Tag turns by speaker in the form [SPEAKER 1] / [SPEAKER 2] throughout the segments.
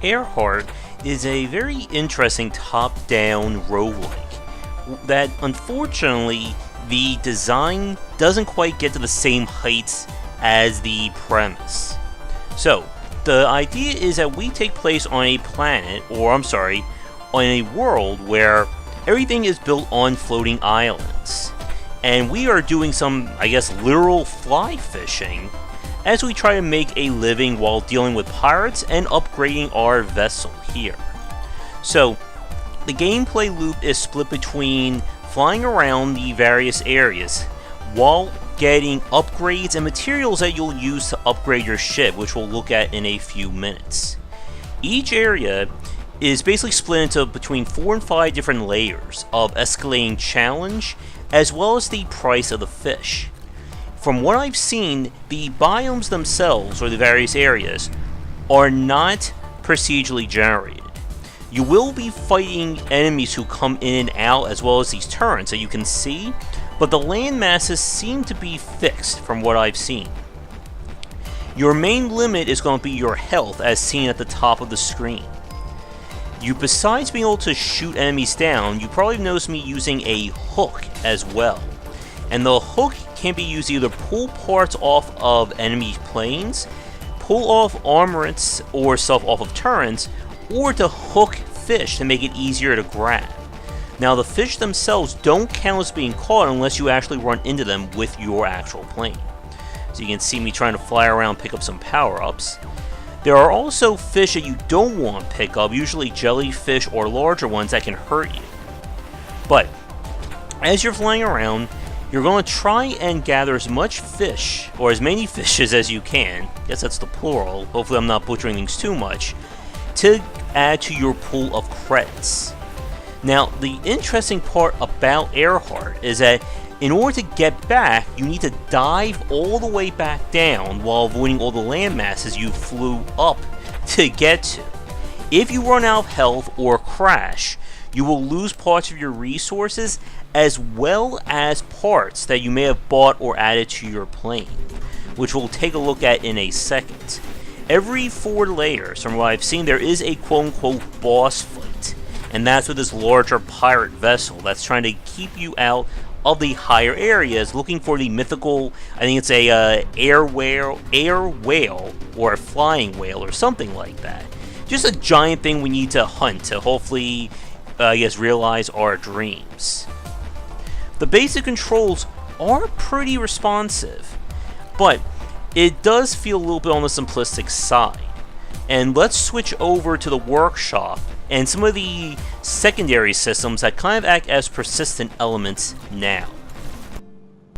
[SPEAKER 1] Airheart is a very interesting top-down roguelike that unfortunately the design doesn't quite get to the same heights as the premise. So, the idea is that we take place on a planet, or I'm sorry, on a world where everything is built on floating islands. And we are doing some, I guess, literal fly fishing as we try to make a living while dealing with pirates and upgrading our vessel here. So, the gameplay loop is split between flying around the various areas while getting upgrades and materials that you'll use to upgrade your ship, which we'll look at in a few minutes. Each area is basically split into between 4 and 5 different layers of escalating challenge, as well as the price of the fish. From what I've seen, the biomes themselves, or the various areas, are not procedurally generated. You will be fighting enemies who come in and out, as well as these turrets that you can see, but the land masses seem to be fixed from what I've seen. Your main limit is going to be your health, as seen at the top of the screen. Besides being able to shoot enemies down, you probably noticed me using a hook as well. And the hook can be used to either pull parts off of enemy planes, pull off armorets or stuff off of turrets, or to hook fish to make it easier to grab. Now, the fish themselves don't count as being caught unless you actually run into them with your actual plane. So you can see me trying to fly around, pick up some power-ups. There are also fish that you don't want to pick up, usually jellyfish or larger ones that can hurt you. But as you're flying around, you're going to try and gather as much fish, or as many fishes as you can, I guess that's the plural, hopefully I'm not butchering things too much, to add to your pool of credits. Now, the interesting part about Airheart is that in order to get back, you need to dive all the way back down while avoiding all the land masses you flew up to get to. If you run out of health or crash, you will lose parts of your resources as well as parts that you may have bought or added to your plane, which we'll take a look at in a second. Every 4 layers, from what I've seen, there is a quote-unquote boss fight, and that's with this larger pirate vessel that's trying to keep you out of the higher areas, looking for the mythical, I think it's a air whale, or a flying whale, or something like that. Just a giant thing we need to hunt to hopefully, realize our dreams. The basic controls are pretty responsive, but it does feel a little bit on the simplistic side. And let's switch over to the workshop and some of the secondary systems that kind of act as persistent elements now.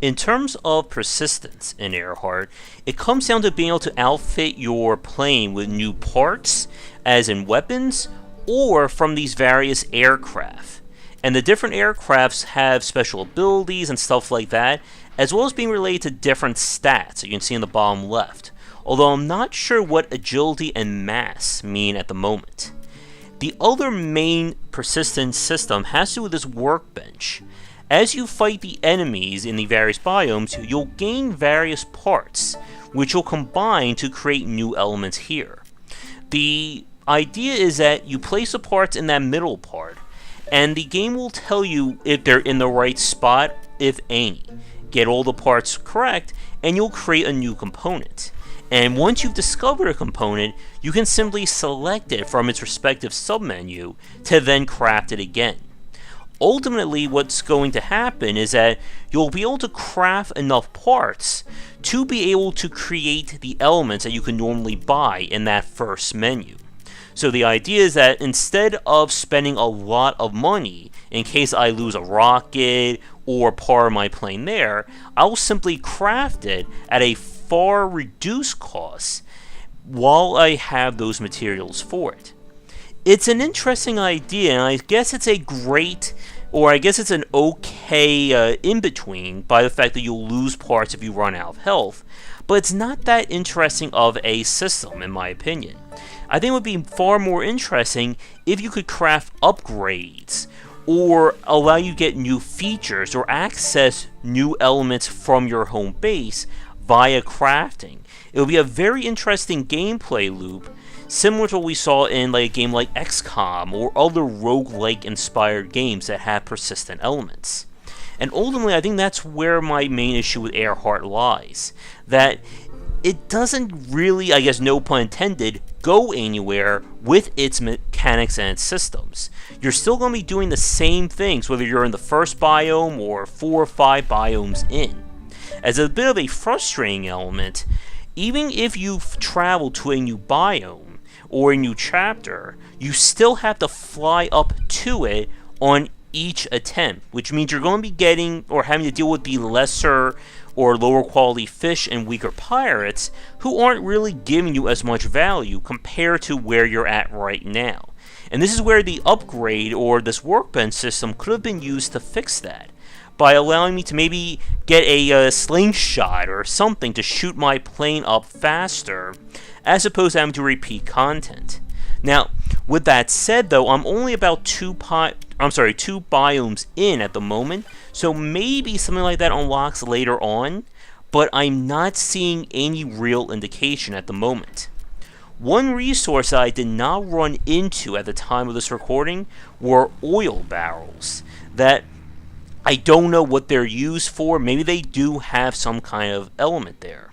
[SPEAKER 1] In terms of persistence in Airheart, it comes down to being able to outfit your plane with new parts, as in weapons, or from these various aircraft. And the different aircrafts have special abilities and stuff like that, as well as being related to different stats, you can see in the bottom left, although I'm not sure what agility and mass mean at the moment. The other main persistence system has to do with this workbench. As you fight the enemies in the various biomes, you'll gain various parts, which you'll combine to create new elements here. The idea is that you place the parts in that middle part, and the game will tell you if they're in the right spot, if any. Get all the parts correct, and you'll create a new component. And once you've discovered a component, you can simply select it from its respective submenu to then craft it again. Ultimately, what's going to happen is that you'll be able to craft enough parts to be able to create the elements that you can normally buy in that first menu. So the idea is that instead of spending a lot of money in case I lose a rocket or part of my plane there, I'll simply craft it at a far reduced cost while I have those materials for it. It's an interesting idea, and I guess it's a great, or I guess it's an okay in-between by the fact that you'll lose parts if you run out of health, but it's not that interesting of a system in my opinion. I think it would be far more interesting if you could craft upgrades or allow you to get new features or access new elements from your home base via crafting. It will be a very interesting gameplay loop, similar to what we saw in like a game like XCOM or other roguelike inspired games that have persistent elements. And ultimately, I think that's where my main issue with Airheart lies. That it doesn't really, I guess no pun intended, go anywhere with its mechanics and its systems. You're still going to be doing the same things whether you're in the first biome or 4 or 5 biomes in. As a bit of a frustrating element, even if you've traveled to a new biome or a new chapter, you still have to fly up to it on each attempt, which means you're going to be getting or having to deal with the lesser or lower quality fish and weaker pirates who aren't really giving you as much value compared to where you're at right now. And this is where the upgrade or this workbench system could have been used to fix that, by allowing me to maybe get a slingshot or something to shoot my plane up faster, as opposed to having to repeat content. Now, with that said though, I'm only about 2 biomes in at the moment, so maybe something like that unlocks later on, but I'm not seeing any real indication at the moment. One resource I did not run into at the time of this recording were oil barrels, that I don't know what they're used for. Maybe they do have some kind of element there.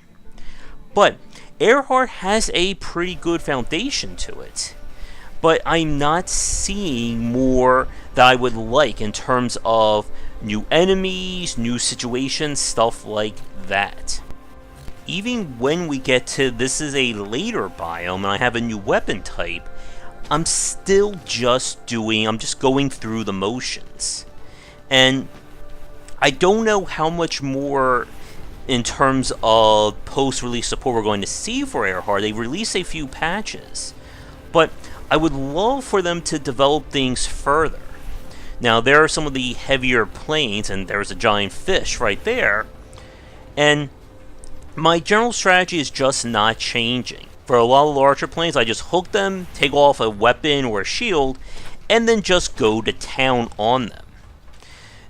[SPEAKER 1] But Airheart has a pretty good foundation to it. But I'm not seeing more that I would like in terms of new enemies, new situations, stuff like that. Even when we get to this is a later biome and I have a new weapon type, I'm still just going through the motions. And I don't know how much more in terms of post-release support we're going to see for Airheart. They released a few patches, but I would love for them to develop things further. Now, there are some of the heavier planes, and there's a giant fish right there, and my general strategy is just not changing. For a lot of larger planes, I just hook them, take off a weapon or a shield, and then just go to town on them.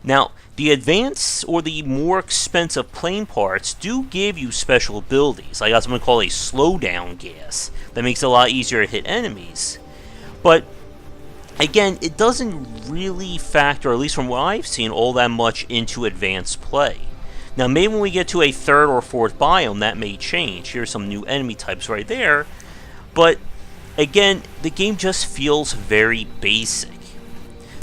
[SPEAKER 1] Now, the advanced or the more expensive plane parts do give you special abilities. I got something called a slowdown gas that makes it a lot easier to hit enemies. But again, it doesn't really factor, at least from what I've seen, all that much into advanced play. Now, maybe when we get to a 3rd or 4th biome, that may change. Here's some new enemy types right there. But again, the game just feels very basic.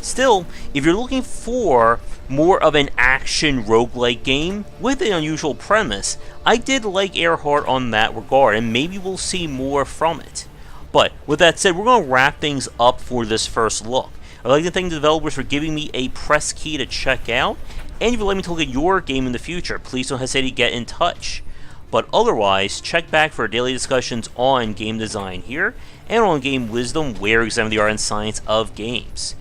[SPEAKER 1] Still, if you're looking for more of an action roguelike game with an unusual premise, I did like Airheart on that regard, and maybe we'll see more from it. But with that said, we're going to wrap things up for this first look. I'd like to thank the developers for giving me a press key to check out, and if you'd like me to look at your game in the future, please don't hesitate to get in touch. But otherwise, check back for daily discussions on game design here, and on Game Wisdom, where we examine the art and science of games.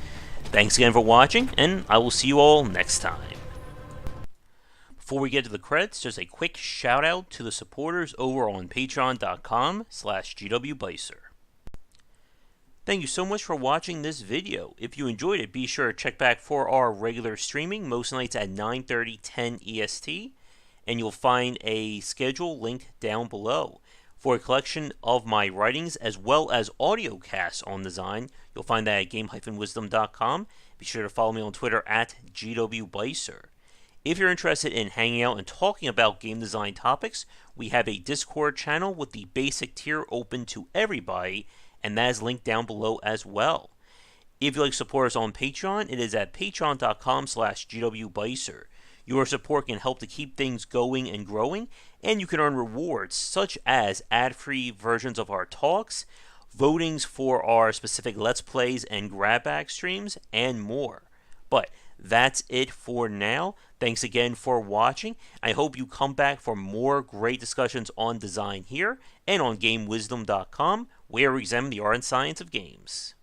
[SPEAKER 1] Thanks again for watching, and I will see you all next time. Before we get to the credits, just a quick shout out to the supporters over on patreon.com/GWBycer. Thank you so much for watching this video. If you enjoyed it, be sure to check back for our regular streaming, most nights at 9:30, 10 EST, and you'll find a schedule linked down below. For a collection of my writings as well as audio casts on design, you'll find that at game-wisdom.com. Be sure to follow me on Twitter at GWBycer. If you're interested in hanging out and talking about game design topics, we have a Discord channel with the basic tier open to everybody, and that is linked down below as well. If you'd like to support us on Patreon, it is at patreon.com/GWBycer. Your support can help to keep things going and growing, and you can earn rewards such as ad-free versions of our talks, votings for our specific Let's Plays and grab-bag streams, and more. But that's it for now. Thanks again for watching. I hope you come back for more great discussions on design here and on GameWisdom.com, where we examine the art and science of games.